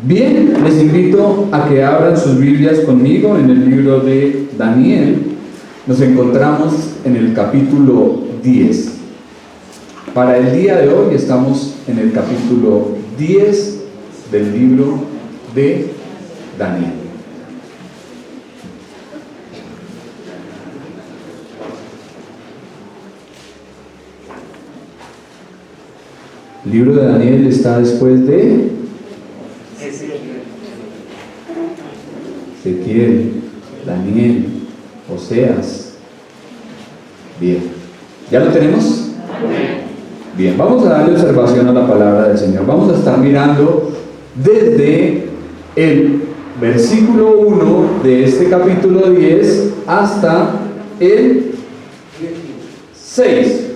Bien, les invito a que abran sus Biblias conmigo en el libro de Daniel. Nos encontramos en el capítulo 10. Para el día de hoy estamos en el capítulo 10 del libro de Daniel. El libro de Daniel está después de Ezequiel, Daniel, Oseas. Bien, ¿ya lo tenemos? Bien, vamos a darle observación a la palabra del Señor. Vamos a estar mirando desde el versículo 1 de este capítulo 10 hasta el 6.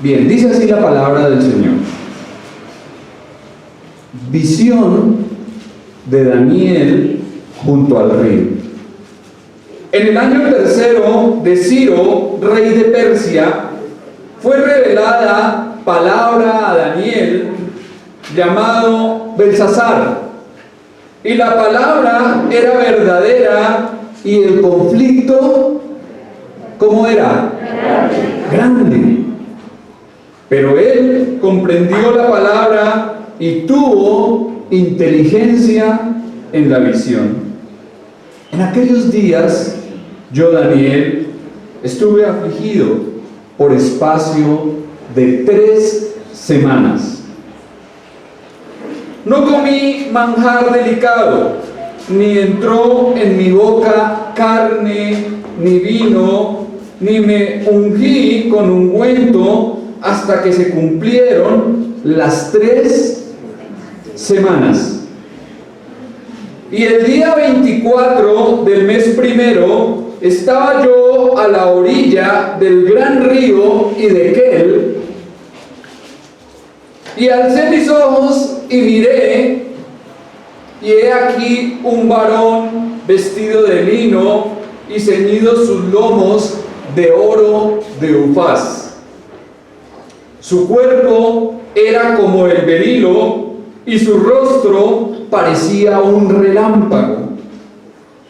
Bien, dice así la palabra del Señor. Visión de Daniel junto al río. En el año tercero de Ciro, rey de Persia, fue revelada palabra a Daniel, llamado Belsasar. Y la palabra era verdadera y el conflicto, ¿cómo era? Grande. Pero él comprendió la palabra y tuvo inteligencia en la visión. En aquellos días, yo, Daniel, estuve afligido por espacio de 3 semanas. No comí manjar delicado, ni entró en mi boca carne, ni vino, ni me ungí con ungüento hasta que se cumplieron las 3 semanas. Y el día 24 del mes primero estaba yo a la orilla del gran río Hiddekel, y alcé mis ojos y miré, y he aquí un varón vestido de lino y ceñidos sus lomos de oro de Ufaz. Su cuerpo era como el berilo y su rostro parecía un relámpago,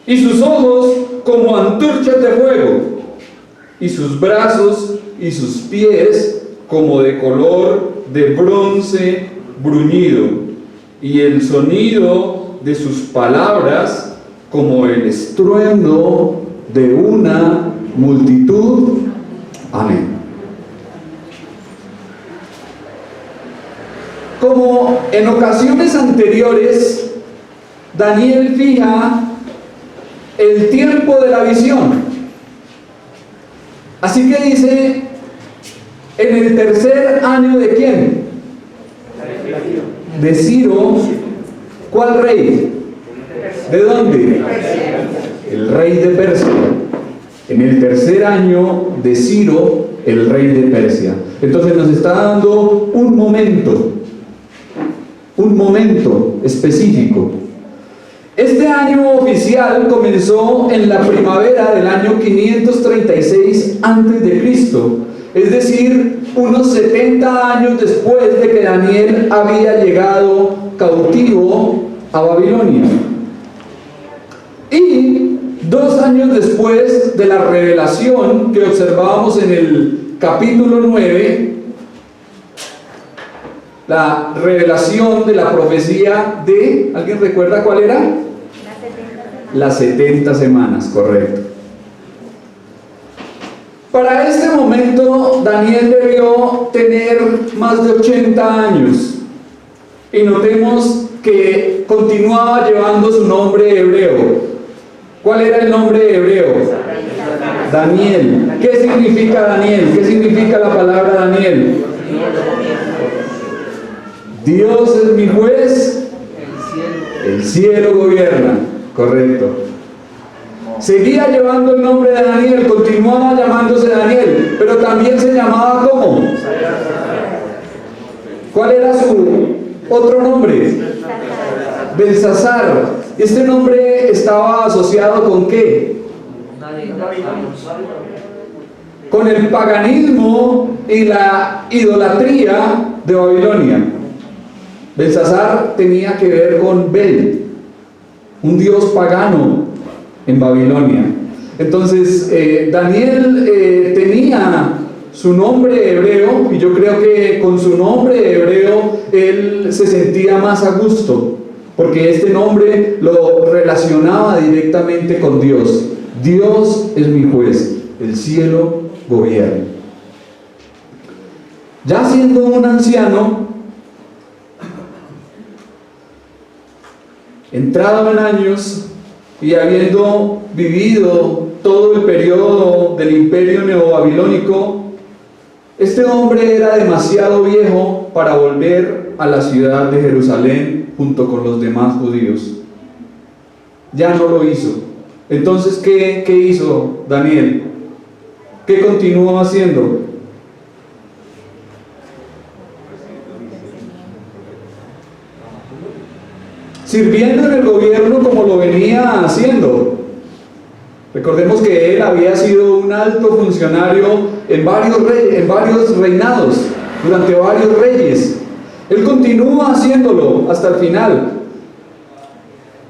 y sus ojos como antorchas de fuego, y sus brazos y sus pies como de color de bronce bruñido, y el sonido de sus palabras como el estruendo de una multitud. Amén. Como en ocasiones anteriores, Daniel fija el tiempo de la visión. Así que dice, en el tercer año ¿de quién? De Ciro. ¿Cuál rey? ¿De dónde? El rey de Persia. En el tercer año de Ciro, el rey de Persia. Entonces nos está dando un momento específico. Este año oficial comenzó en la primavera del año 536 a.C., es decir, unos 70 años después de que Daniel había llegado cautivo a Babilonia. Y 2 años después de la revelación que observábamos en el capítulo 9, la revelación de la profecía de, ¿alguien recuerda cuál era? Las 70 semanas, correcto. Para este momento, Daniel debió tener más de 80 años. Y notemos que continuaba llevando su nombre hebreo. ¿Cuál era el nombre hebreo? Daniel. ¿Qué significa Daniel? ¿Qué significa la palabra Daniel? Dios es mi juez, el cielo gobierna. Correcto. Seguía llevando el nombre de Daniel, continuaba llamándose Daniel, pero también se llamaba ¿cómo? ¿Cuál era su otro nombre? Belsasar. Este nombre estaba asociado ¿con qué? Con el paganismo y la idolatría de Babilonia. Belsasar tenía que ver con Bel, un dios pagano en Babilonia. Entonces, Daniel tenía su nombre hebreo, y yo creo que con su nombre hebreo él se sentía más a gusto, porque este nombre lo relacionaba directamente con Dios. Dios es mi juez, el cielo gobierna. Ya siendo un anciano, entrado en años y habiendo vivido todo el periodo del imperio neobabilónico, este hombre era demasiado viejo para volver a la ciudad de Jerusalén junto con los demás judíos. Ya no lo hizo. Entonces, ¿qué hizo Daniel? ¿Qué continuó haciendo? Sirviendo en el gobierno como lo venía haciendo. Recordemos que él había sido un alto funcionario en varios reinados, durante varios reyes. Él continúa haciéndolo hasta el final.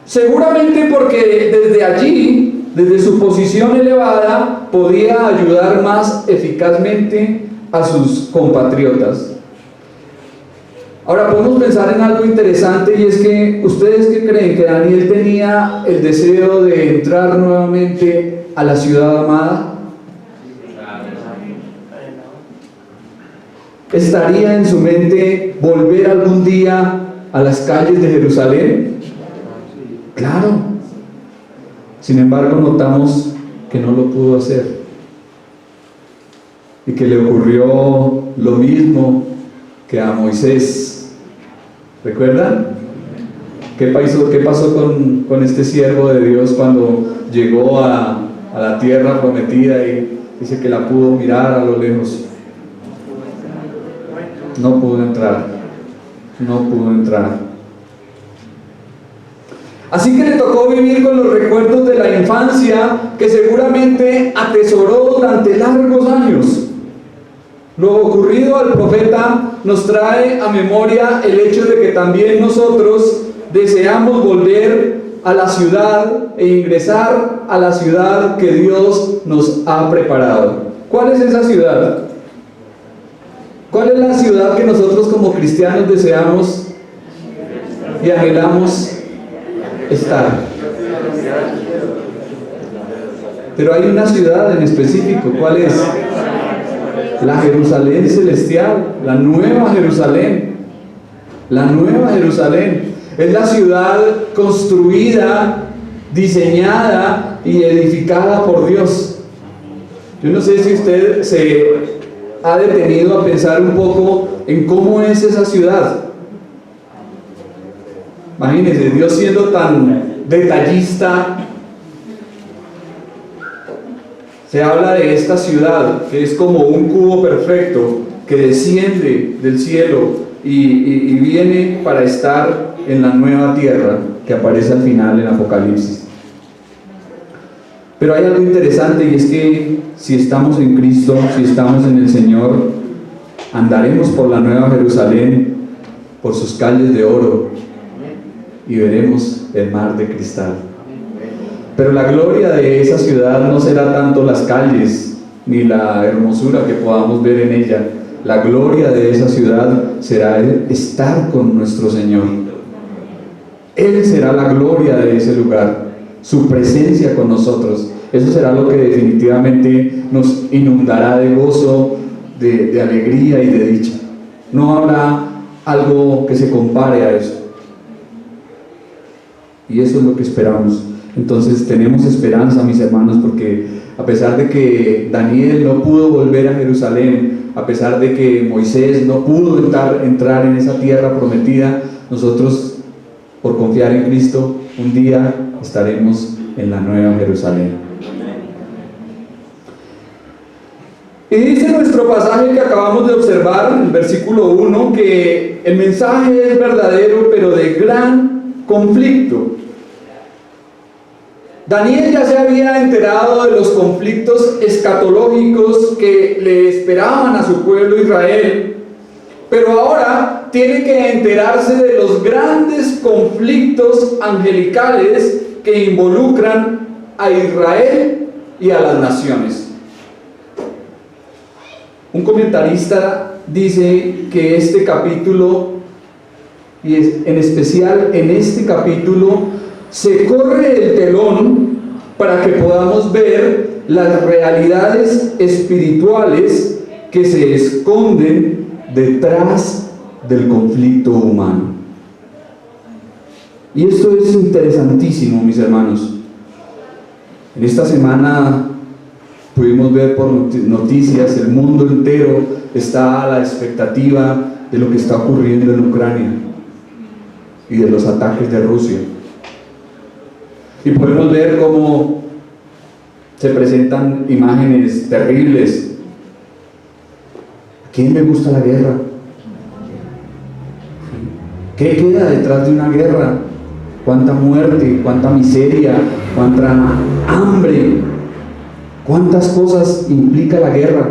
Seguramente porque desde allí, desde su posición elevada, podía ayudar más eficazmente a sus compatriotas. Ahora podemos pensar en algo interesante, y es que ¿ustedes qué creen? ¿Que Daniel tenía el deseo de entrar nuevamente a la ciudad amada? ¿Estaría en su mente volver algún día a las calles de Jerusalén? Claro. Sin embargo, notamos que no lo pudo hacer y que le ocurrió lo mismo que a Moisés. ¿Recuerdan? ¿Qué pasó con este siervo de Dios cuando llegó a la tierra prometida y dice que la pudo mirar a lo lejos? No pudo entrar. Así que le tocó vivir con los recuerdos de la infancia que seguramente atesoró durante largos años. Lo ocurrido al profeta nos trae a memoria el hecho de que también nosotros deseamos volver a la ciudad e ingresar a la ciudad que Dios nos ha preparado. ¿Cuál es esa ciudad? ¿Cuál es la ciudad que nosotros como cristianos deseamos y anhelamos estar? Pero hay una ciudad en específico. ¿Cuál es? La Jerusalén celestial, la nueva Jerusalén. La nueva Jerusalén es la ciudad construida, diseñada y edificada por Dios. Yo no sé si usted se ha detenido a pensar un poco en cómo es esa ciudad. Imagínense, Dios siendo tan detallista. Se habla de esta ciudad que es como un cubo perfecto que desciende del cielo y viene para estar en la nueva tierra que aparece al final en Apocalipsis. Pero hay algo interesante, y es que si estamos en Cristo, si estamos en el Señor, andaremos por la nueva Jerusalén, por sus calles de oro, y veremos el mar de cristal. Pero la gloria de esa ciudad no será tanto las calles ni la hermosura que podamos ver en ella. La gloria de esa ciudad será estar con nuestro Señor. Él será la gloria de ese lugar, su presencia con nosotros. Eso será lo que definitivamente nos inundará de gozo, de alegría y de dicha. No habrá algo que se compare a eso. Y eso es lo que esperamos. Entonces tenemos esperanza, mis hermanos, porque a pesar de que Daniel no pudo volver a Jerusalén, a pesar de que Moisés no pudo entrar en esa tierra prometida, nosotros, por confiar en Cristo, un día estaremos en la nueva Jerusalén. Y dice nuestro pasaje que acabamos de observar, el versículo 1, que el mensaje es verdadero, pero de gran conflicto. Daniel ya se había enterado de los conflictos escatológicos que le esperaban a su pueblo Israel, pero ahora tiene que enterarse de los grandes conflictos angelicales que involucran a Israel y a las naciones. Un comentarista dice que este capítulo, y en especial en este capítulo, se corre el telón para que podamos ver las realidades espirituales que se esconden detrás del conflicto humano. Y esto es interesantísimo, mis hermanos. En esta semana pudimos ver por noticias, el mundo entero está a la expectativa de lo que está ocurriendo en Ucrania y de los ataques de Rusia. Y podemos ver cómo se presentan imágenes terribles. ¿A quién le gusta la guerra? ¿Qué queda detrás de una guerra? ¿Cuánta muerte? ¿Cuánta miseria? ¿Cuánta hambre? ¿Cuántas cosas implica la guerra?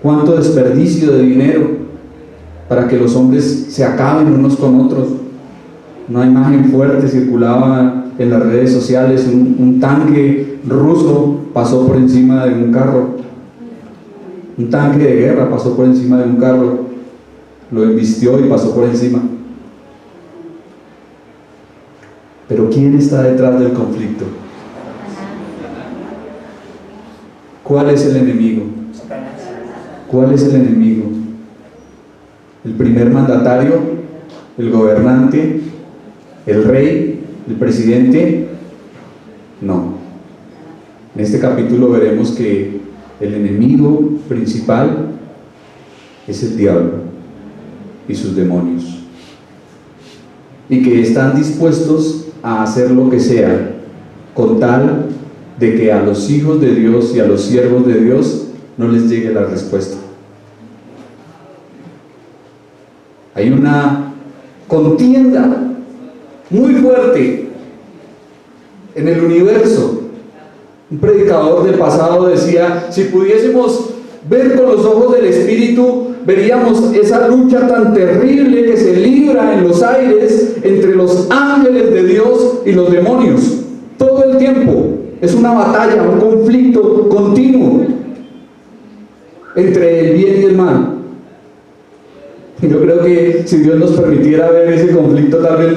¿Cuánto desperdicio de dinero para que los hombres se acaben unos con otros? Una imagen fuerte circulaba en las redes sociales, un tanque ruso pasó por encima de un carro. Un tanque de guerra pasó por encima de un carro, lo embistió y pasó por encima. Pero ¿quién está detrás del conflicto? ¿Cuál es el enemigo? ¿Cuál es el enemigo? ¿El primer mandatario? ¿El gobernante? ¿El rey? ¿El presidente? No. En este capítulo veremos que el enemigo principal es el diablo y sus demonios, y que están dispuestos a hacer lo que sea con tal de que a los hijos de Dios y a los siervos de Dios no les llegue la respuesta. Hay una contienda muy fuerte en el universo. Un predicador del pasado decía: si pudiésemos ver con los ojos del Espíritu, veríamos esa lucha tan terrible que se libra en los aires entre los ángeles de Dios y los demonios. Todo el tiempo es una batalla, un conflicto continuo entre el bien y el mal. Y yo creo que si Dios nos permitiera ver ese conflicto, tal vez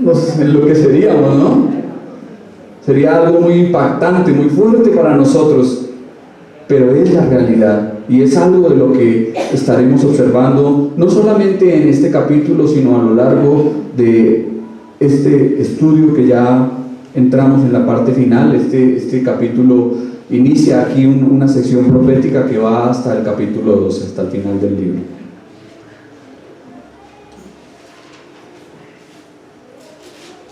nos enloqueceríamos, ¿no? Sería algo muy impactante, muy fuerte para nosotros, pero es la realidad y es algo de lo que estaremos observando no solamente en este capítulo, sino a lo largo de este estudio que ya entramos en la parte final. Este capítulo inicia aquí una sección profética que va hasta el capítulo 12, hasta el final del libro.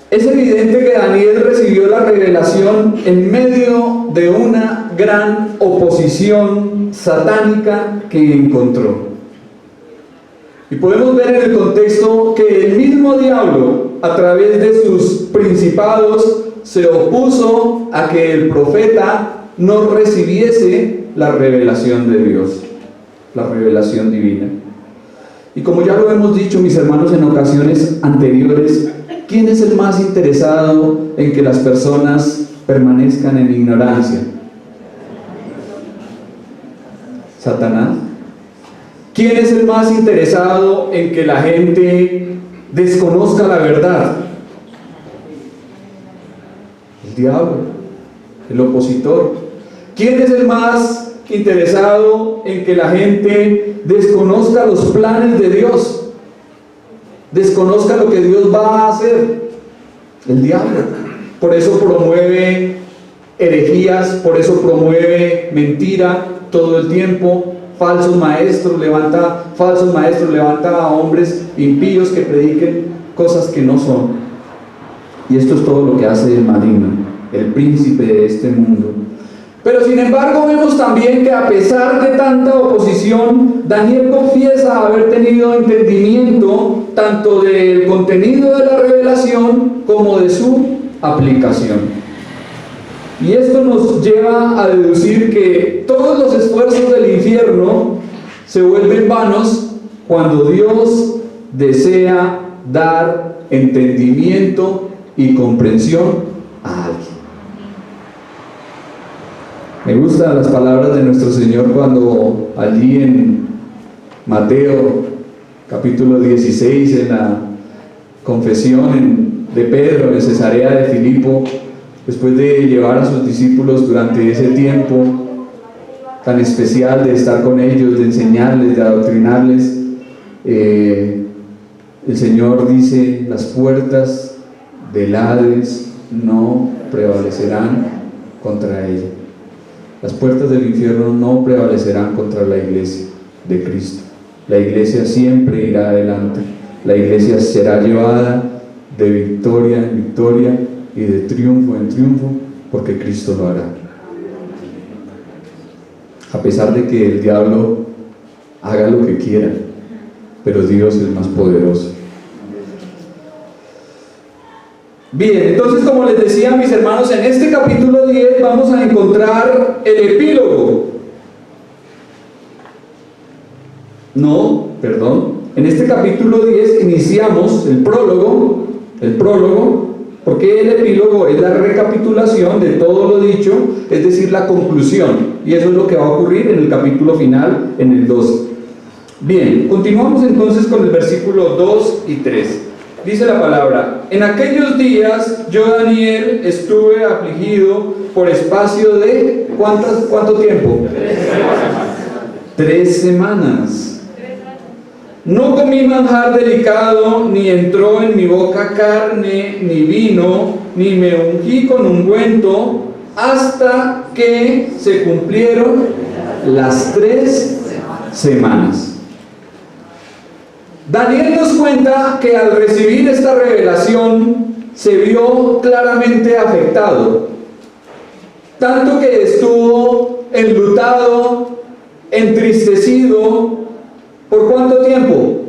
Es evidente que Daniel recibió la revelación en medio de una gran oposición satánica que encontró. Y podemos ver en el contexto que el mismo diablo, a través de sus principados, se opuso a que el profeta no recibiese la revelación de Dios, la revelación divina. Y como ya lo hemos dicho, mis hermanos, en ocasiones anteriores, ¿quién es el más interesado en que las personas permanezcan en ignorancia? ¿Satanás? ¿Quién es el más interesado en que la gente desconozca la verdad? El diablo, el opositor. ¿Quién es el más interesado en que la gente desconozca los planes de Dios? Desconozca lo que Dios va a hacer. El diablo. Por eso promueve herejías, por eso promueve mentira todo el tiempo. Falsos maestros, levanta a hombres impíos que prediquen cosas que no son. Y esto es todo lo que hace el maligno, el príncipe de este mundo. Pero sin embargo vemos también que a pesar de tanta oposición, Daniel confiesa haber tenido entendimiento tanto del contenido de la revelación como de su aplicación. Y esto nos lleva a deducir que todos los esfuerzos del infierno se vuelven vanos cuando Dios desea dar entendimiento y comprensión a alguien. Me gustan las palabras de nuestro Señor cuando allí en Mateo capítulo 16, en la confesión de Pedro en Cesarea de Filipo, después de llevar a sus discípulos durante ese tiempo tan especial de estar con ellos, de enseñarles, de adoctrinarles, el Señor dice: las puertas del Hades no prevalecerán contra ella. Las puertas del infierno no prevalecerán contra la iglesia de Cristo. La iglesia siempre irá adelante. La iglesia será llevada de victoria en victoria y de triunfo en triunfo, porque Cristo lo hará. A pesar de que el diablo haga lo que quiera, pero Dios es más poderoso. Bien, entonces, como les decía, mis hermanos, en este capítulo 10 vamos a encontrar el epílogo. En este capítulo 10 iniciamos el prólogo, porque el epílogo es la recapitulación de todo lo dicho, es decir, la conclusión, y eso es lo que va a ocurrir en el capítulo final, en el 2. Bien, continuamos entonces con el versículo 2 y 3. Dice la palabra: en aquellos días yo, Daniel, estuve afligido por espacio de ¿cuánto tiempo? 3 semanas. No comí manjar delicado, ni entró en mi boca carne, ni vino, ni me ungí con ungüento, hasta que se cumplieron las 3 semanas. Daniel nos cuenta que al recibir esta revelación se vio claramente afectado, tanto que estuvo enlutado, entristecido. ¿Por cuánto tiempo?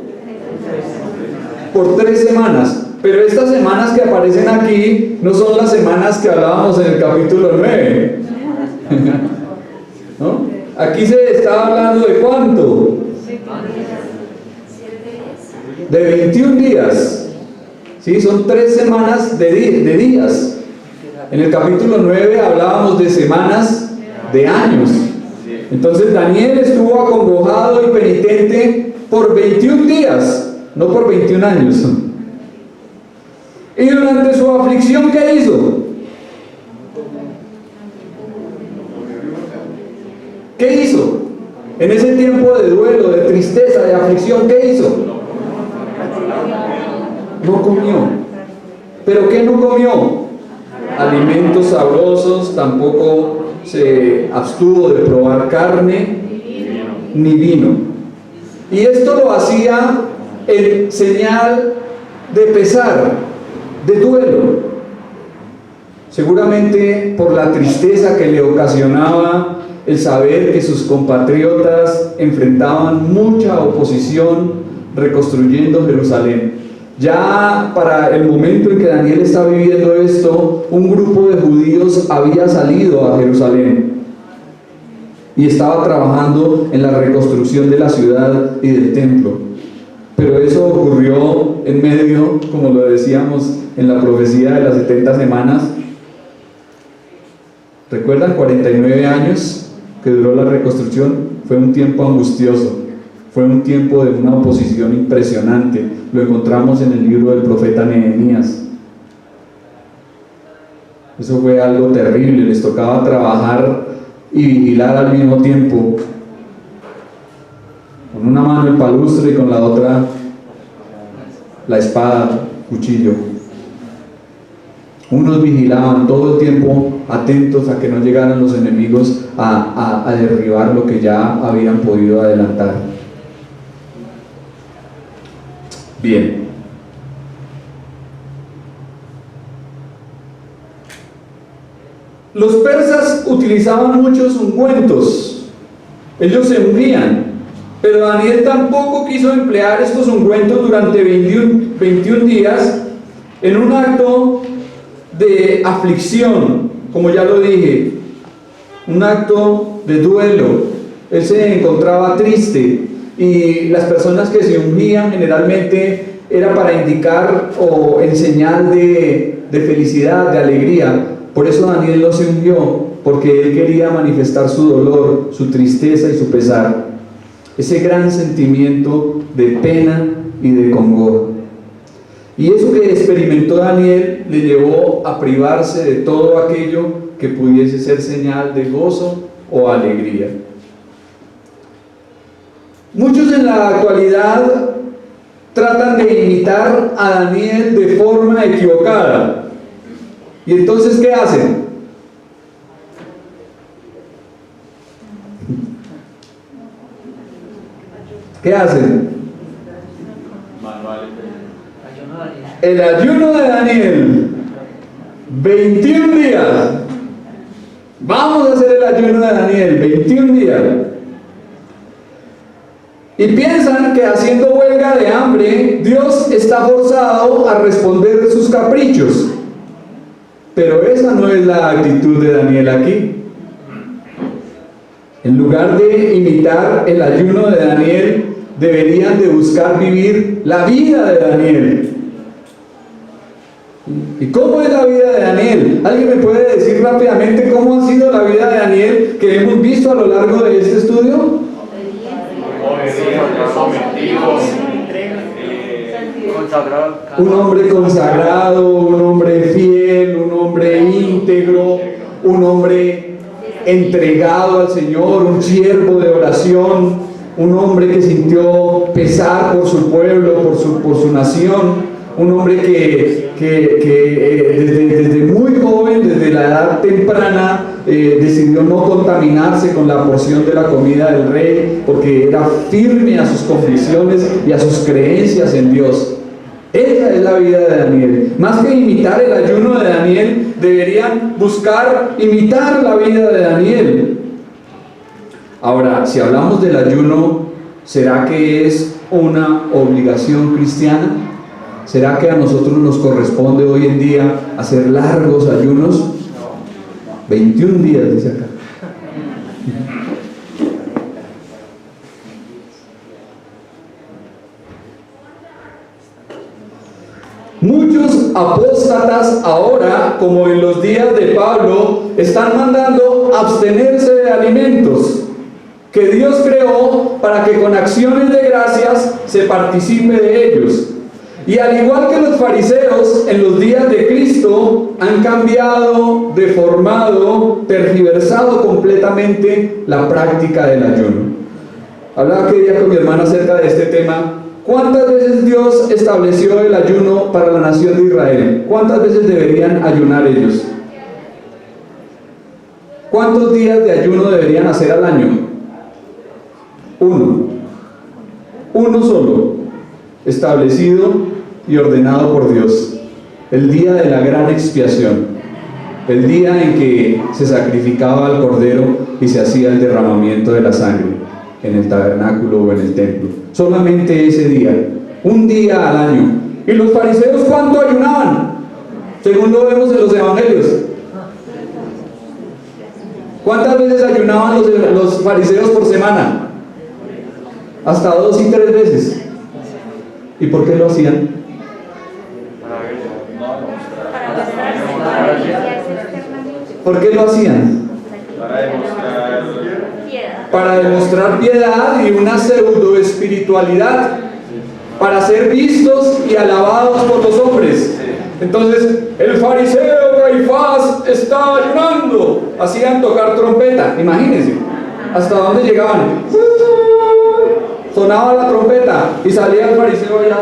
Por 3 semanas. Pero estas semanas que aparecen aquí no son las semanas que hablábamos en el capítulo 9. ¿No? Aquí se está hablando de ¿cuánto? De 21 días. ¿Sí? Son 3 semanas de días. En el capítulo 9 hablábamos de semanas de años. Entonces Daniel estuvo acongojado y penitente por 21 días, no por 21 años. Y durante su aflicción, ¿qué hizo? ¿Qué hizo? En ese tiempo de duelo, de tristeza, de aflicción, ¿qué hizo? No comió. ¿Pero qué no comió? Alimentos sabrosos, tampoco se abstuvo de probar carne ni vino. Y esto lo hacía en señal de pesar, de duelo, seguramente por la tristeza que le ocasionaba el saber que sus compatriotas enfrentaban mucha oposición reconstruyendo Jerusalén. Ya para el momento en que Daniel está viviendo esto, un grupo de judíos había salido a Jerusalén y estaba trabajando en la reconstrucción de la ciudad y del templo. Pero eso ocurrió en medio, como lo decíamos en la profecía de las 70 semanas. ¿Recuerdan? 49 años que duró la reconstrucción. Fue un tiempo angustioso. Fue un tiempo de una oposición impresionante. Lo encontramos en el libro del profeta Nehemías. Eso fue algo terrible. Les tocaba trabajar y vigilar al mismo tiempo. Con una mano el palustre y con la otra la espada, cuchillo. Unos vigilaban todo el tiempo, atentos a que no llegaran los enemigos a derribar lo que ya habían podido adelantar. Bien. Los persas utilizaban muchos ungüentos. Ellos se ungían. Pero Daniel tampoco quiso emplear estos ungüentos durante 21 días en un acto de aflicción, como ya lo dije, un acto de duelo. Él se encontraba triste y las personas que se ungían generalmente era para indicar o en señal de felicidad, de alegría. Por eso Daniel no se ungió, porque él quería manifestar su dolor, su tristeza y su pesar, ese gran sentimiento de pena y de congoja. Y eso que experimentó Daniel le llevó a privarse de todo aquello que pudiese ser señal de gozo o alegría. Muchos en la actualidad tratan de imitar a Daniel de forma equivocada. ¿Y entonces qué hacen? ¿Qué hacen? El ayuno de Daniel, 21 días. Vamos a hacer el ayuno de Daniel, 21 días. Y piensan que haciendo huelga de hambre, Dios está forzado a responder de sus caprichos. Pero esa no es la actitud de Daniel aquí. En lugar de imitar el ayuno de Daniel, deberían de buscar vivir la vida de Daniel. ¿Y cómo es la vida de Daniel? ¿Alguien me puede decir rápidamente cómo ha sido la vida de Daniel que hemos visto a lo largo de este estudio? Un hombre consagrado, un hombre fiel, un hombre íntegro, un hombre entregado al Señor, un siervo de oración, un hombre que sintió pesar por su pueblo, por su nación, un hombre que desde muy joven, desde la edad temprana, decidió no contaminarse con la porción de la comida del rey, porque era firme a sus convicciones y a sus creencias en Dios. Esa es la vida de Daniel. Más que imitar el ayuno de Daniel, deberían buscar imitar la vida de Daniel. Ahora, si hablamos del ayuno, ¿será que es una obligación cristiana? ¿Será que a nosotros nos corresponde hoy en día hacer largos ayunos? 21 días, dice acá. Muchos apóstatas ahora, como en los días de Pablo, están mandando abstenerse de alimentos que Dios creó para que con acciones de gracias se participe de ellos. Y al igual que los fariseos en los días de Cristo, han cambiado, deformado, tergiversado completamente la práctica del ayuno. Hablaba aquel día con mi hermana acerca de este tema. ¿Cuántas veces Dios estableció el ayuno para la nación de Israel? ¿Cuántas veces deberían ayunar ellos? ¿Cuántos días de ayuno deberían hacer al año? Uno solo, establecido y ordenado por Dios. El día de la gran expiación, el día en que se sacrificaba al cordero y se hacía el derramamiento de la sangre en el tabernáculo o en el templo. Solamente ese día, un día al año. ¿Y los fariseos cuánto ayunaban? Según lo vemos en los evangelios. ¿Cuántas veces ayunaban los fariseos por semana? Hasta 2 y 3 veces. ¿Y por qué lo hacían? ¿Por qué lo hacían? Para demostrar piedad y una pseudo espiritualidad, para ser vistos y alabados por los hombres. Entonces, el fariseo Caifás está ayunando. Hacían tocar trompeta, imagínense hasta dónde llegaban. Sonaba la trompeta y salía el fariseo allá.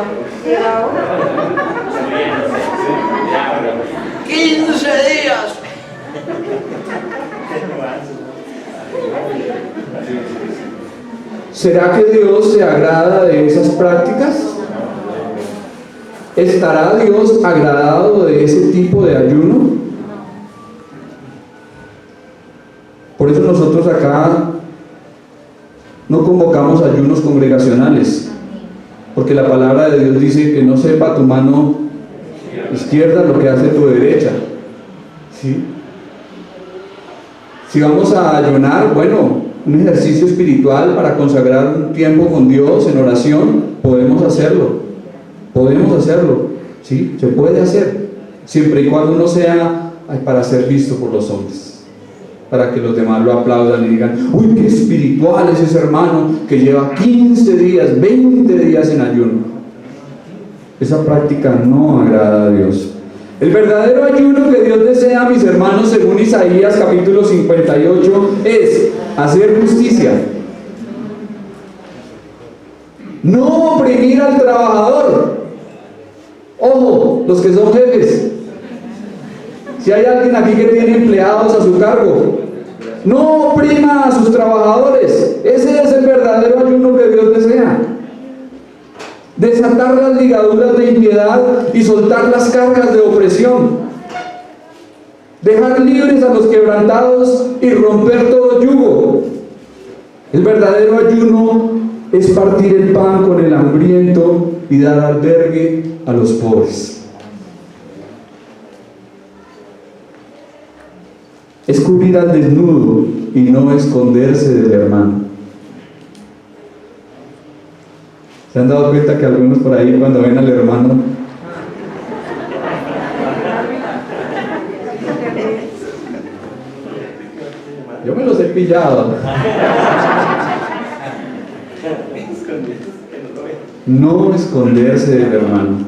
15 días. ¿Será que Dios se agrada de esas prácticas? ¿Estará Dios agradado de ese tipo de ayuno? Por eso nosotros acá no convocamos ayunos congregacionales, porque la palabra de Dios dice que no sepa tu mano izquierda lo que hace tu derecha. ¿Sí? Si vamos a ayunar, bueno, un ejercicio espiritual para consagrar un tiempo con Dios en oración, podemos hacerlo, ¿sí? Se puede hacer, siempre y cuando no sea para ser visto por los hombres, para que los demás lo aplaudan y digan, uy, qué espiritual es ese hermano que lleva 15 días, 20 días en ayuno. Esa práctica no agrada a Dios. El verdadero ayuno que Dios desea, mis hermanos, según Isaías capítulo 58, es hacer justicia, no oprimir al trabajador. Ojo, los que son jefes, si hay alguien aquí que tiene empleados a su cargo, no oprima a sus trabajadores. Ese es el verdadero ayuno que Dios desea. Desatar las ligaduras de impiedad y soltar las cargas de opresión. Dejar libres a los quebrantados y romper todo yugo. El verdadero ayuno es partir el pan con el hambriento y dar albergue a los pobres. Es cubrir al desnudo y no esconderse del hermano. ¿Se han dado cuenta que algunos por ahí cuando ven al hermano yo me los he pillado? No esconderse del hermano.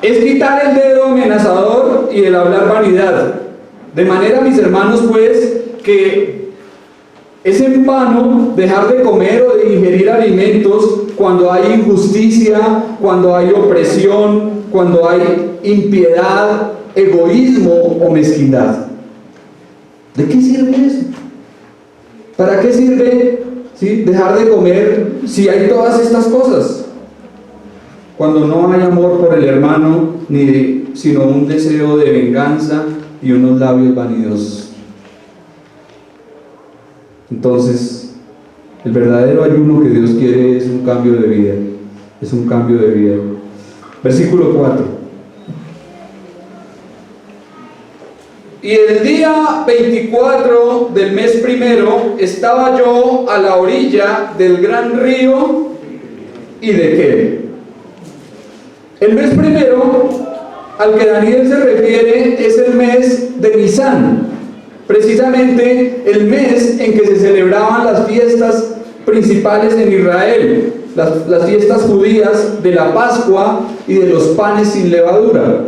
Es quitar el dedo amenazador y el hablar vanidad. De manera, mis hermanos, pues, que es en vano dejar de comer o de ingerir alimentos cuando hay injusticia, cuando hay opresión, cuando hay impiedad, egoísmo o mezquindad. ¿De qué sirve eso? ¿Para qué sirve, sí, dejar de comer si hay todas estas cosas? Cuando no hay amor por el hermano, sino un deseo de venganza y unos labios vanidosos. Entonces, el verdadero ayuno que Dios quiere es un cambio de vida. Es un cambio de vida. Versículo 4. Y el día 24 del mes primero estaba yo a la orilla del gran río Hiddekel. El mes primero al que Daniel se refiere es el mes de Nisán, precisamente el mes en que se celebraban las fiestas principales en Israel, las fiestas judías de la Pascua y de los panes sin levadura.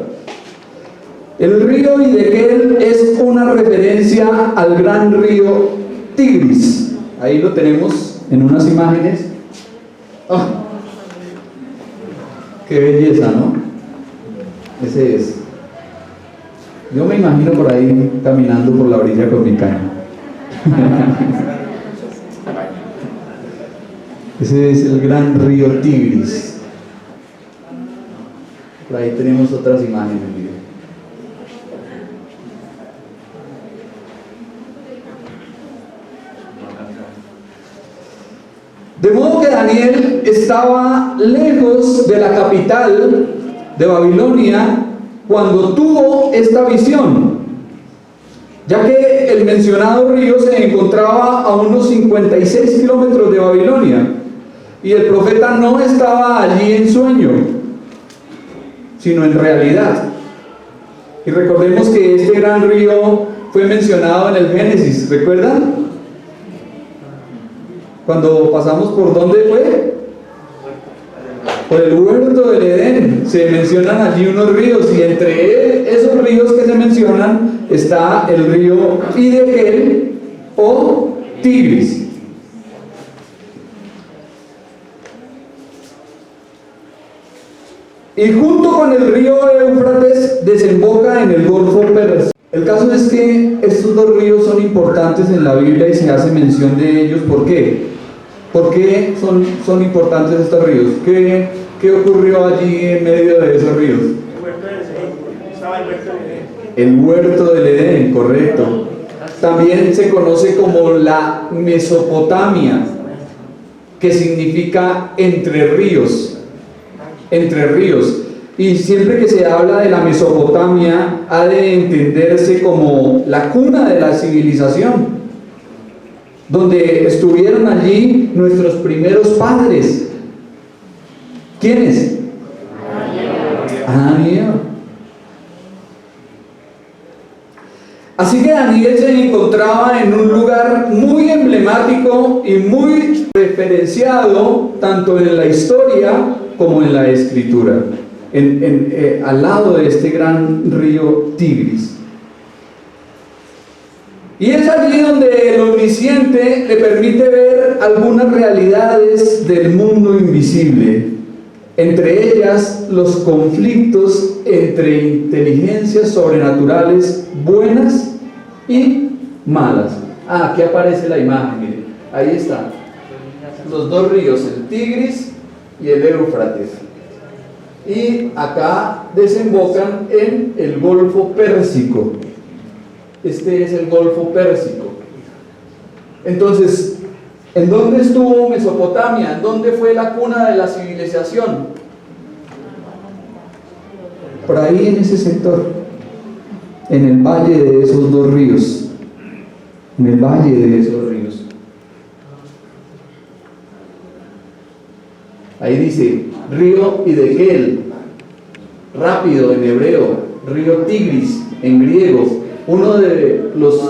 El río Hiddekel es una referencia al gran río Tigris. Ahí lo tenemos en unas imágenes. ¡Oh! ¡Qué belleza!, ¿no? Ese es. Yo me imagino por ahí caminando por la orilla con mi caña. Ese es el gran río Tigris. Por ahí tenemos otras imágenes. Miren. De modo que Daniel estaba lejos de la capital de Babilonia cuando tuvo esta visión, ya que el mencionado río se encontraba a unos 56 kilómetros de Babilonia y el profeta no estaba allí en sueño, sino en realidad. Y recordemos que este gran río fue mencionado en el Génesis, ¿recuerdan? Cuando pasamos por ¿dónde fue? Por el huerto del Edén. Se mencionan allí unos ríos y entre esos ríos que se mencionan está el río Hiddekel o Tigris. Y junto con el río Éufrates desemboca en el Golfo Pérsico. El caso es que estos dos ríos son importantes en la Biblia y se hace mención de ellos. ¿Por qué? ¿Por qué son importantes estos ríos? ¿Qué ocurrió allí en medio de esos ríos? El huerto del Edén, correcto. También se conoce como la Mesopotamia, que significa entre ríos. Entre ríos. Y siempre que se habla de la Mesopotamia, ha de entenderse como la cuna de la civilización. donde estuvieron allí nuestros primeros padres. ¿Quiénes? Adán y Eva. Así que Daniel se encontraba en un lugar muy emblemático y muy referenciado tanto en la historia como en la escritura, al lado de este gran río Tigris. Y es allí donde el omnisciente le permite ver algunas realidades del mundo invisible, entre ellas los conflictos entre inteligencias sobrenaturales buenas y malas. Aquí aparece la imagen, miren, ahí está, los dos ríos, el Tigris y el Éufrates, y acá desembocan en el Golfo Pérsico. Este es el Golfo Pérsico. Entonces, ¿en dónde estuvo Mesopotamia? ¿En dónde fue la cuna de la civilización? Por ahí en ese sector, en el valle de esos dos ríos, en el valle de esos ríos. Ahí dice río Hiddekel, rápido en hebreo, río Tigris en griego, uno de los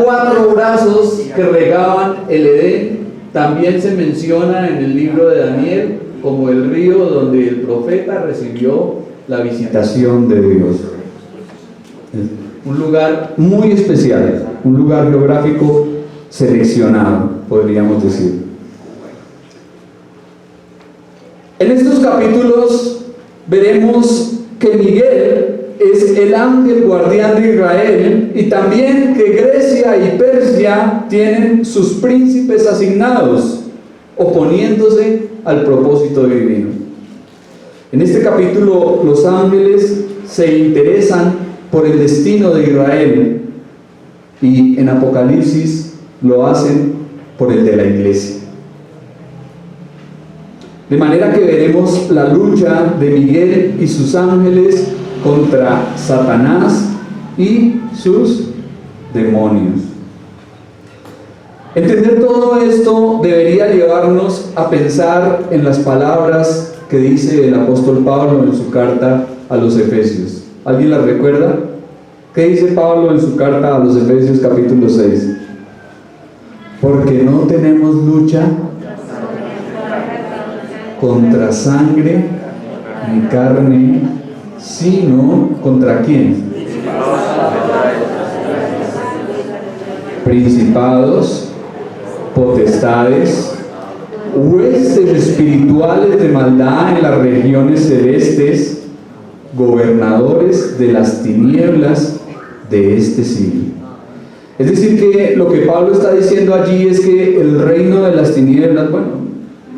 4 brazos que regaban el Edén. También se menciona en el libro de Daniel como el río donde el profeta recibió la visitación de Dios. Un lugar muy especial, un lugar geográfico seleccionado, podríamos decir. En estos capítulos veremos que Miguel es el ángel guardián de Israel, y también que Grecia y Persia tienen sus príncipes asignados, oponiéndose al propósito divino. En este capítulo los ángeles se interesan por el destino de Israel, y en Apocalipsis lo hacen por el de la iglesia. De manera que veremos la lucha de Miguel y sus ángeles contra Satanás y sus demonios. Entender todo esto debería llevarnos a pensar en las palabras que dice el apóstol Pablo en su carta a los Efesios. ¿Alguien las recuerda? ¿Qué dice Pablo en su carta a los Efesios capítulo 6? Porque no tenemos lucha contra sangre ni carne, sino ¿contra quién? Principados, potestades, huestes espirituales de maldad en las regiones celestes, gobernadores de las tinieblas de este siglo. Es decir, que lo que Pablo está diciendo allí es que el reino de las tinieblas, bueno,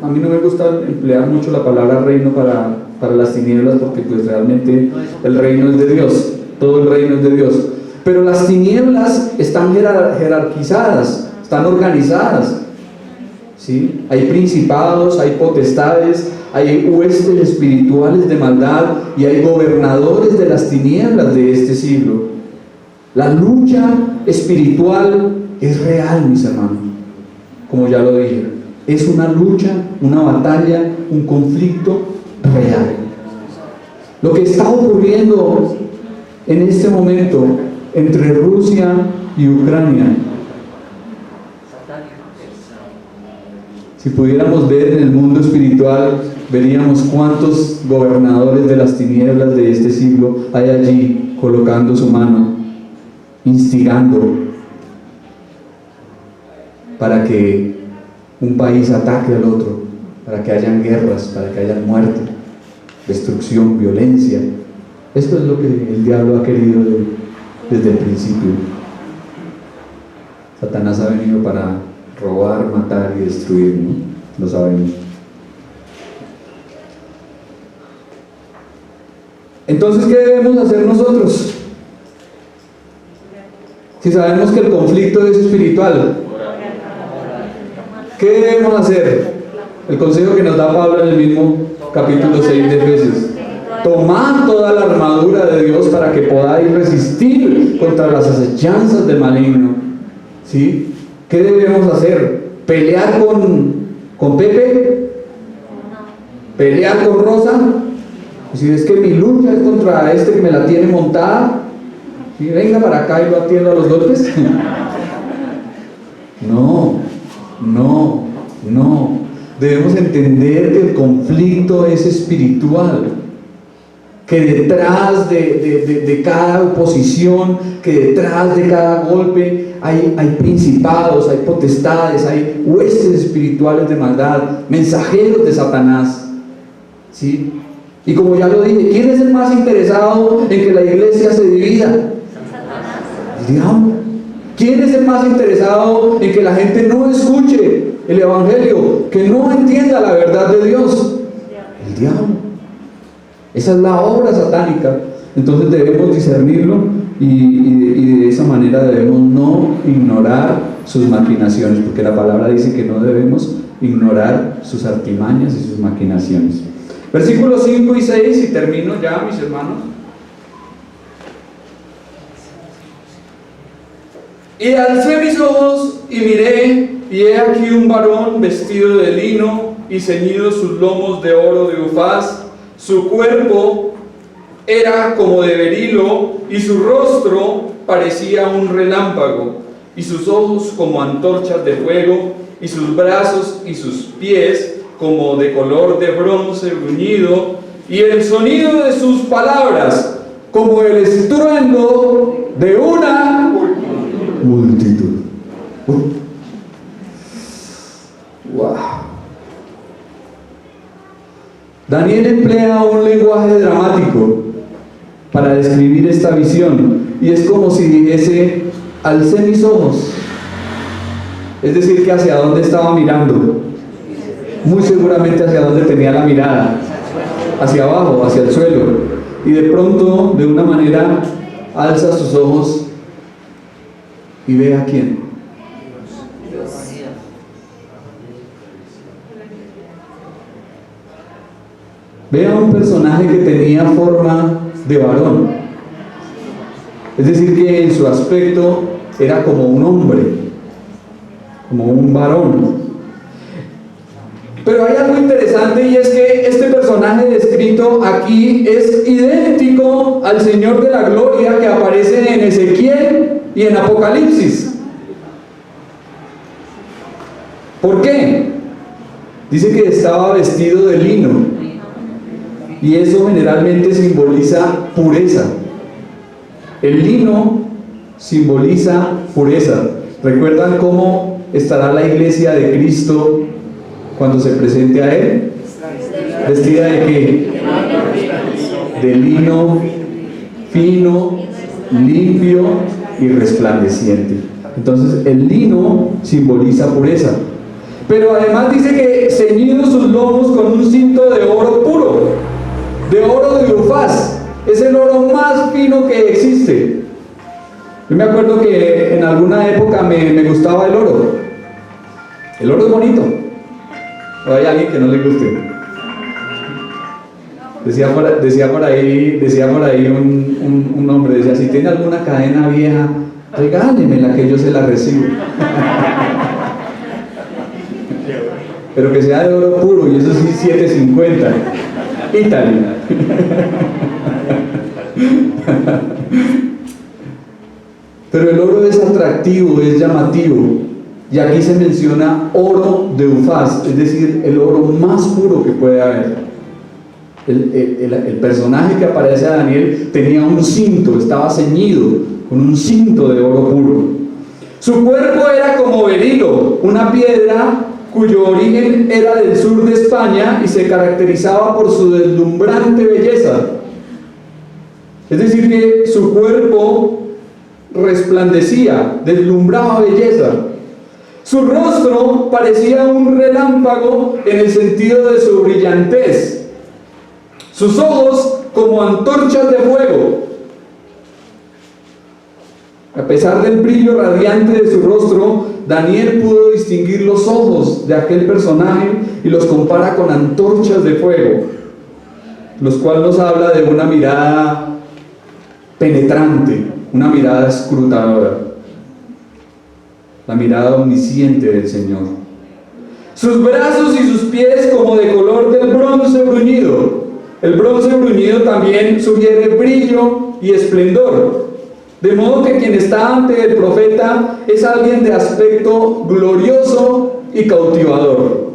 a mí no me gusta emplear mucho la palabra reino para las tinieblas, porque pues realmente el reino es de Dios, todo el reino es de Dios, pero las tinieblas están jerarquizadas, están organizadas, ¿sí? Hay principados, hay potestades, hay huestes espirituales de maldad y hay gobernadores de las tinieblas de este siglo. La lucha espiritual es real, mis hermanos, como ya lo dije. Es una lucha, una batalla, un conflicto real. Lo que está ocurriendo en este momento entre Rusia y Ucrania, si pudiéramos ver en el mundo espiritual, veríamos cuántos gobernadores de las tinieblas de este siglo hay allí colocando su mano, instigando para que un país ataque al otro, para que hayan guerras, para que hayan muerte, destrucción, violencia. Esto es lo que el diablo ha querido desde el principio. Satanás ha venido para robar, matar y destruir, ¿no? Lo sabemos. Entonces, ¿qué debemos hacer nosotros? Si sabemos que el conflicto es espiritual, ¿qué debemos hacer? El consejo que nos da Pablo en el mismo capítulo 6 de Efesios: tomad toda la armadura de Dios para que podáis resistir contra las acechanzas del maligno. ¿Sí? ¿Qué debemos hacer? ¿Pelear con Pepe? ¿Pelear con Rosa? Si es que mi lucha es contra este que me la tiene montada, ¿sí? Venga para acá y lo atiendo a los golpes. No. Debemos entender que el conflicto es espiritual, que detrás de cada oposición, que detrás de cada golpe hay principados, hay potestades, hay huestes espirituales de maldad, mensajeros de Satanás, ¿sí? Y como ya lo dije, ¿quién es el más interesado en que la iglesia se divida? Satanás. El diablo. ¿Quién es el más interesado en que la gente no escuche el evangelio, que no entienda la verdad de Dios? El diablo. Esa es la obra satánica. Entonces debemos discernirlo y de esa manera debemos no ignorar sus maquinaciones, porque la palabra dice que no debemos ignorar sus artimañas y sus maquinaciones. Versículos 5 y 6, y termino ya, mis hermanos. Y alcé mis ojos y miré, y he aquí un varón vestido de lino y ceñidos sus lomos de oro de Ufaz. Su cuerpo era como de berilo, y su rostro parecía un relámpago, y sus ojos como antorchas de fuego, y sus brazos y sus pies como de color de bronce bruñido, y el sonido de sus palabras como el estruendo de una multitud. Wow. Daniel emplea un lenguaje dramático para describir esta visión, y es como si dijese: alcé mis ojos, es decir, que hacia dónde estaba mirando. Muy seguramente hacia dónde tenía la mirada, hacia abajo, hacia el suelo, y de pronto, de una manera, alza sus ojos y ve a quién. Ve a un personaje que tenía forma de varón, es decir, que en su aspecto era como un hombre, como un varón. Pero hay algo interesante, y es que este personaje descrito aquí es idéntico al Señor de la Gloria que aparece en Ezequiel y en Apocalipsis. ¿Por qué? Dice que estaba vestido de lino, y eso generalmente simboliza pureza. El lino simboliza pureza. ¿Recuerdan cómo estará la iglesia de Cristo cuando se presente a Él? ¿Vestida de qué? De lino fino, limpio y resplandeciente. Entonces el lino simboliza pureza. Pero además dice que ceñidos sus lomos con un cinto de oro puro, de oro de Ufaz. Es el oro más fino que existe. Yo me acuerdo que en alguna época me gustaba el oro. El oro es bonito. ¿O hay alguien que no le guste? Decía por ahí un hombre, decía: si tiene alguna cadena vieja, regálemela que yo se la recibo. Pero que sea de oro puro, y eso sí, $7.50. Italia. Pero el oro es atractivo, es llamativo. Y aquí se menciona oro de Ufaz, es decir, el oro más puro que puede haber. El personaje que aparece a Daniel tenía un cinto, estaba ceñido con un cinto de oro puro. Su cuerpo era como berilo, una piedra cuyo origen era del sur de España y se caracterizaba por su deslumbrante belleza. Es decir, que su cuerpo resplandecía, deslumbraba belleza. Su rostro parecía un relámpago en el sentido de su brillantez. Sus ojos como antorchas de fuego. A pesar del brillo radiante de su rostro, Daniel pudo distinguir los ojos de aquel personaje y los compara con antorchas de fuego, los cuales nos habla de una mirada penetrante, una mirada escrutadora. la mirada omnisciente del Señor. Sus brazos y sus pies como de color del bronce bruñido. El bronce bruñido también sugiere brillo y esplendor. De modo que quien está ante el profeta es alguien de aspecto glorioso y cautivador.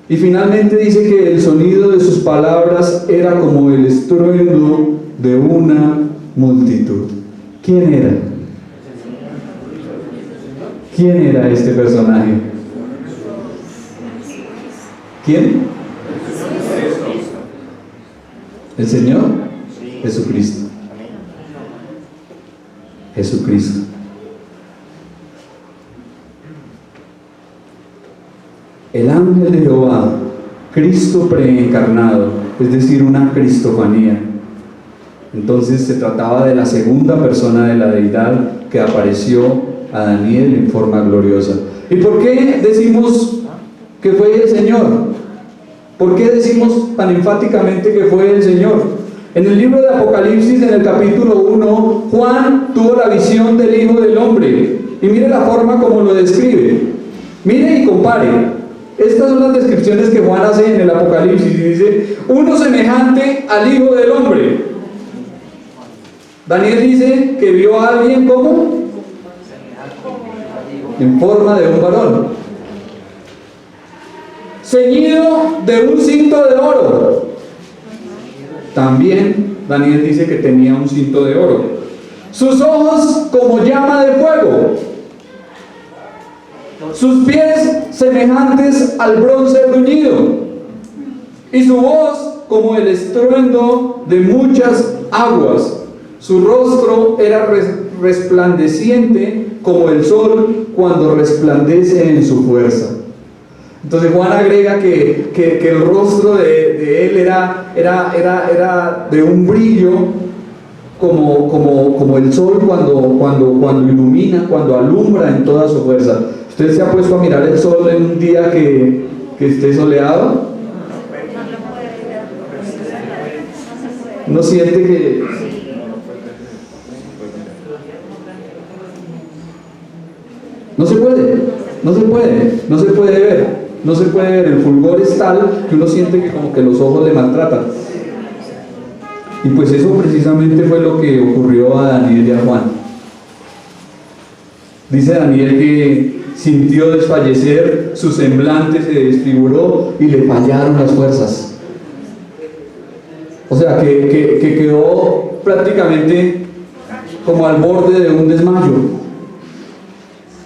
Y finalmente dice que el sonido de sus palabras era como el estruendo de una multitud. ¿Quién era? ¿Quién era este personaje? ¿Quién? ¿El Señor? Jesucristo. Jesucristo. El ángel de Jehová, Cristo preencarnado, es decir, una cristofanía. Entonces se trataba de la segunda persona de la deidad que apareció a Daniel en forma gloriosa. ¿Y por qué decimos que fue el Señor? ¿Por qué decimos tan enfáticamente que fue el Señor? En el libro de Apocalipsis, en el capítulo 1, Juan tuvo la visión del Hijo del Hombre. Y mire la forma como lo describe. Mire y compare. Estas son las descripciones que Juan hace en el Apocalipsis. Y dice, uno semejante al Hijo del Hombre. Daniel dice que vio a alguien como en forma de un varón, ceñido de un cinto de oro. También Daniel dice que tenía un cinto de oro. Sus ojos como llama de fuego. Sus pies semejantes al bronce bruñido. Y su voz como el estruendo de muchas aguas. Su rostro era resplandeciente como el sol cuando resplandece en su fuerza. Entonces Juan agrega que el rostro de él era de un brillo como el sol cuando ilumina, cuando alumbra en toda su fuerza. ¿Usted se ha puesto a mirar el sol en un día que esté soleado? ¿No siente que no se puede ver? No se puede ver, el fulgor es tal que uno siente que como que los ojos le maltratan. Y pues eso precisamente fue lo que ocurrió a Daniel y a Juan. Dice Daniel que sintió desfallecer, su semblante se desfiguró y le fallaron las fuerzas. O sea, que quedó prácticamente como al borde de un desmayo,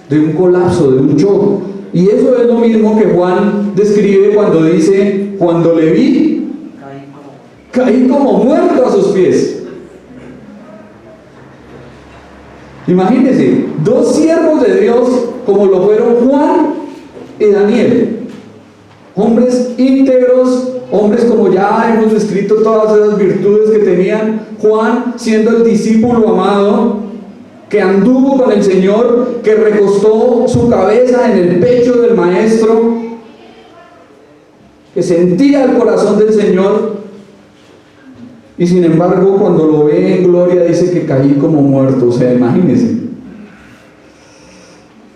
de un colapso, de un shock. Y eso es lo mismo que Juan describe cuando dice, cuando le vi, caí como muerto a sus pies. Imagínense, dos siervos de Dios como lo fueron Juan y Daniel, hombres íntegros, hombres como ya hemos descrito todas esas virtudes que tenían. Juan siendo el discípulo amado, que anduvo con el Señor, que recostó su cabeza en el pecho del Maestro, que sentía el corazón del Señor, y sin embargo cuando lo ve en gloria dice que caí como muerto. O sea, imagínense,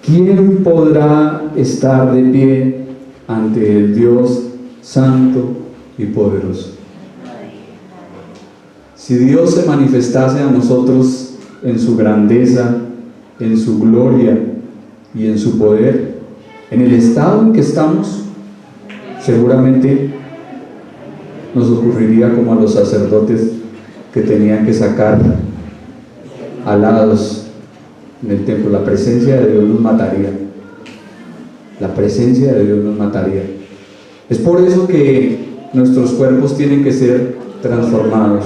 ¿quién podrá estar de pie ante el Dios santo y poderoso? Si Dios se manifestase a nosotros en su grandeza, en su gloria y en su poder, en el estado en que estamos, seguramente nos ocurriría como a los sacerdotes que tenían que sacar alados en el templo. La presencia de Dios nos mataría. La presencia de Dios nos mataría. Es por eso que nuestros cuerpos tienen que ser transformados.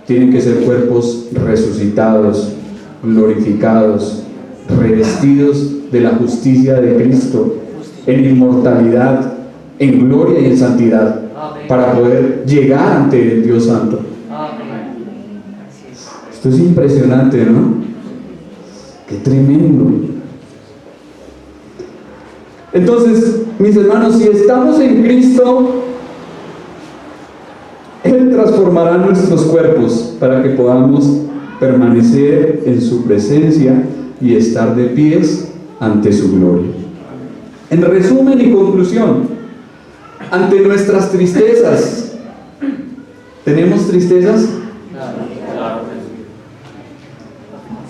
Tienen que ser cuerpos resucitados, glorificados, revestidos de la justicia de Cristo, en inmortalidad, en gloria y en santidad, para poder llegar ante el Dios Santo. Esto es impresionante, ¿no? ¡Qué tremendo! Entonces, mis hermanos, si estamos en Cristo, Él transformará nuestros cuerpos para que podamos permanecer en su presencia y estar de pies ante su gloria. En resumen y conclusión, ante nuestras tristezas, ¿tenemos tristezas?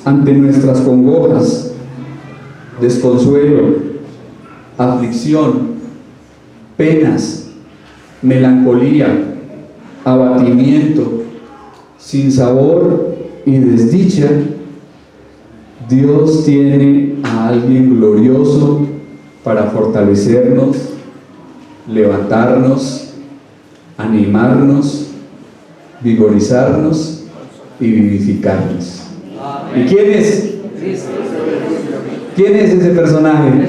Ante nuestras congojas, desconsuelo, aflicción, penas, melancolía, abatimiento, sinsabor y desdicha, Dios tiene a alguien glorioso para fortalecernos, levantarnos, animarnos, vigorizarnos y vivificarnos. ¿Y quién es? ¿Quién es ese personaje?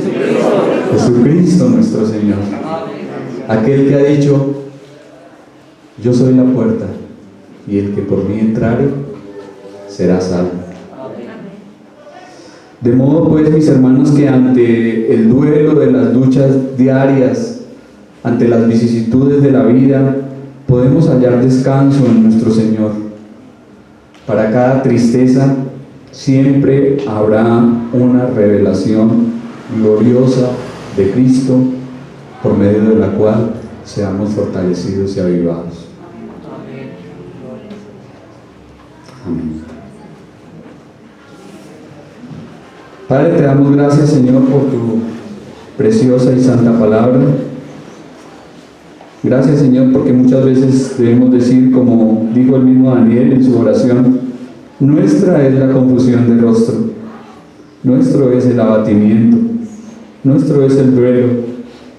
Jesucristo nuestro Señor. Aquel que ha dicho: yo soy la puerta, y el que por mí entrare será salvo. De modo pues, mis hermanos, que ante el duelo de las luchas diarias, ante las vicisitudes de la vida, podemos hallar descanso en nuestro Señor. Para cada tristeza siempre habrá una revelación gloriosa de Cristo, por medio de la cual seamos fortalecidos y avivados. Amén. Padre, te damos gracias, Señor, por tu preciosa y santa palabra. Gracias, Señor, porque muchas veces debemos decir, como dijo el mismo Daniel en su oración: nuestra es la confusión de rostro, nuestro es el abatimiento, nuestro es el duelo,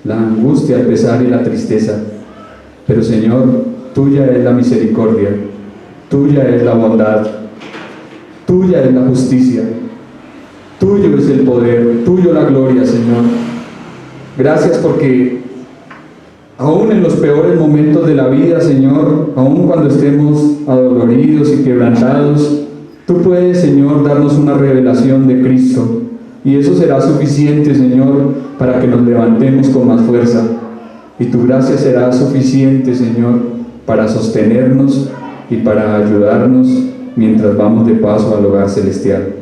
la angustia, el pesar y la tristeza. Pero, Señor, tuya es la misericordia, tuya es la bondad, tuya es la justicia, tuyo es el poder, tuyo la gloria, Señor. Gracias porque aún en los peores momentos de la vida, Señor, aún cuando estemos adoloridos y quebrantados, tú puedes, Señor, darnos una revelación de Cristo, y eso será suficiente, Señor, para que nos levantemos con más fuerza, y tu gracia será suficiente, Señor, para sostenernos y para ayudarnos mientras vamos de paso al hogar celestial.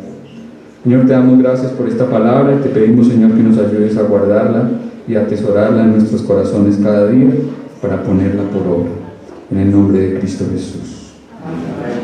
Señor, te damos gracias por esta palabra y te pedimos, Señor, que nos ayudes a guardarla y a atesorarla en nuestros corazones cada día para ponerla por obra. En el nombre de Cristo Jesús. Amén.